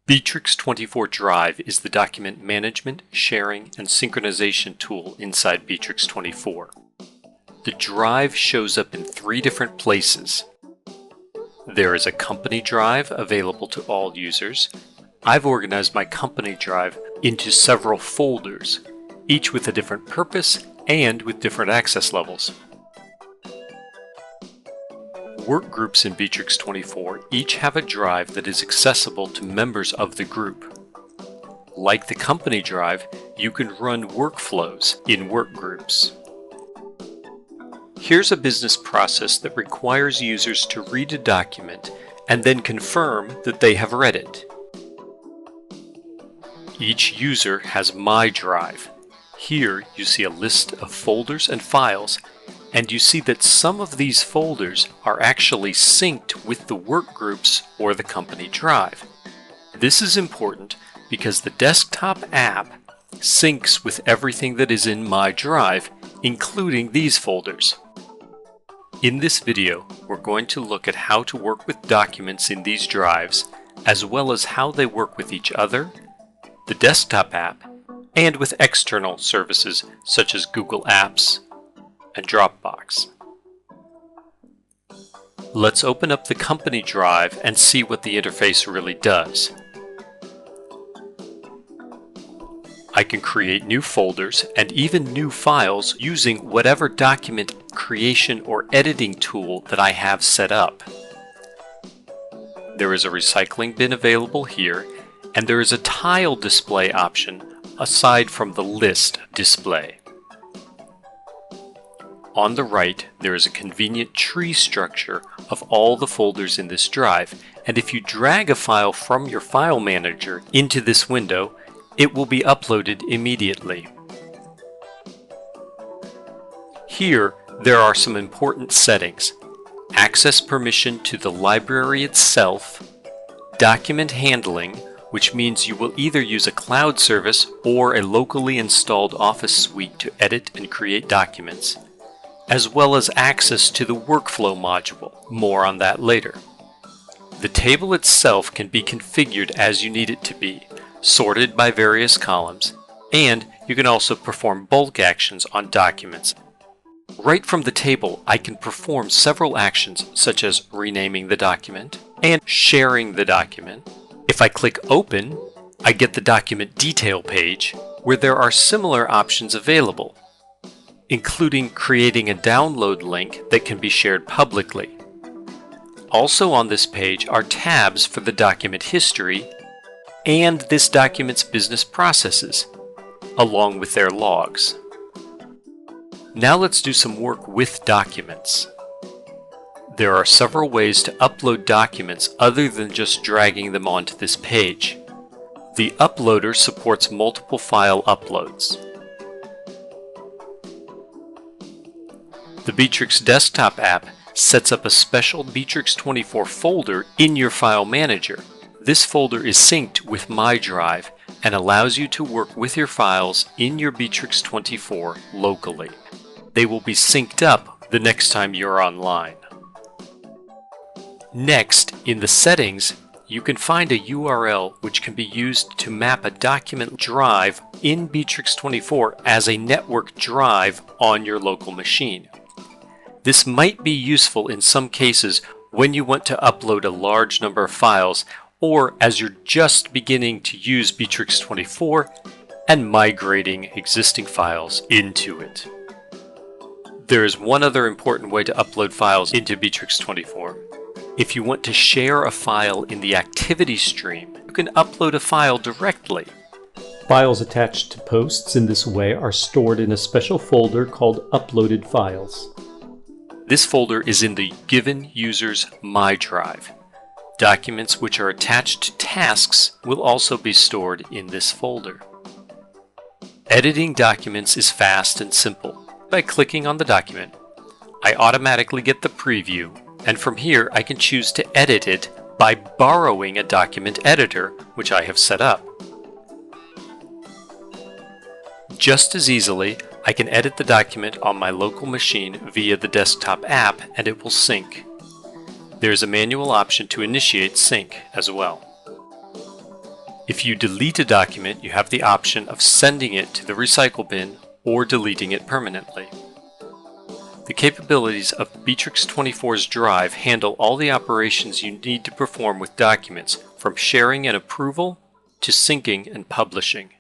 Bitrix24 Drive is the document management, sharing, and synchronization tool inside Bitrix24. The drive shows up in 3 different places. There is a company drive available to all users. I've organized my company drive into several folders, each with a different purpose and with different access levels. Workgroups in Bitrix24 each have a drive that is accessible to members of the group. Like the company drive, you can run workflows in workgroups. Here's a business process that requires users to read a document and then confirm that they have read it. Each user has My Drive. Here you see a list of folders and files, and you see that some of these folders are actually synced with the workgroups or the company drive. This is important because the desktop app syncs with everything that is in My Drive, including these folders. In this video, we're going to look at how to work with documents in these drives, as well as how they work with each other, the desktop app, and with external services such as Google Apps and Dropbox. Let's open up the company drive and see what the interface really does. I can create new folders and even new files using whatever document creation or editing tool that I have set up. There is a recycling bin available here, and there is a tile display option aside from the list display. On the right, there is a convenient tree structure of all the folders in this drive, and if you drag a file from your file manager into this window, it will be uploaded immediately. Here, there are some important settings: access permission to the library itself, document handling, which means you will either use a cloud service or a locally installed Office suite to edit and create documents, as well as access to the workflow module. More on that later. The table itself can be configured as you need it to be, sorted by various columns, and you can also perform bulk actions on documents. Right from the table, I can perform several actions such as renaming the document and sharing the document. If I click Open, I get the document detail page where there are similar options available, including creating a download link that can be shared publicly. Also on this page are tabs for the document history and this document's business processes, along with their logs. Now let's do some work with documents. There are several ways to upload documents other than just dragging them onto this page. The uploader supports multiple file uploads. The Bitrix desktop app sets up a special Bitrix24 folder in your file manager. This folder is synced with My Drive and allows you to work with your files in your Bitrix24 locally. They will be synced up the next time you're online. Next, in the settings, you can find a URL which can be used to map a document drive in Bitrix24 as a network drive on your local machine. This might be useful in some cases when you want to upload a large number of files, or as you're just beginning to use Bitrix24 and migrating existing files into it. There is one other important way to upload files into Bitrix24. If you want to share a file in the activity stream, you can upload a file directly. Files attached to posts in this way are stored in a special folder called Uploaded Files. This folder is in the given user's My Drive. Documents which are attached to tasks will also be stored in this folder. Editing documents is fast and simple. By clicking on the document, I automatically get the preview, and from here I can choose to edit it by borrowing a document editor, which I have set up. Just as easily, I can edit the document on my local machine via the desktop app and it will sync. There is a manual option to initiate sync as well. If you delete a document, you have the option of sending it to the recycle bin or deleting it permanently. The capabilities of Bitrix24's drive handle all the operations you need to perform with documents, from sharing and approval to syncing and publishing.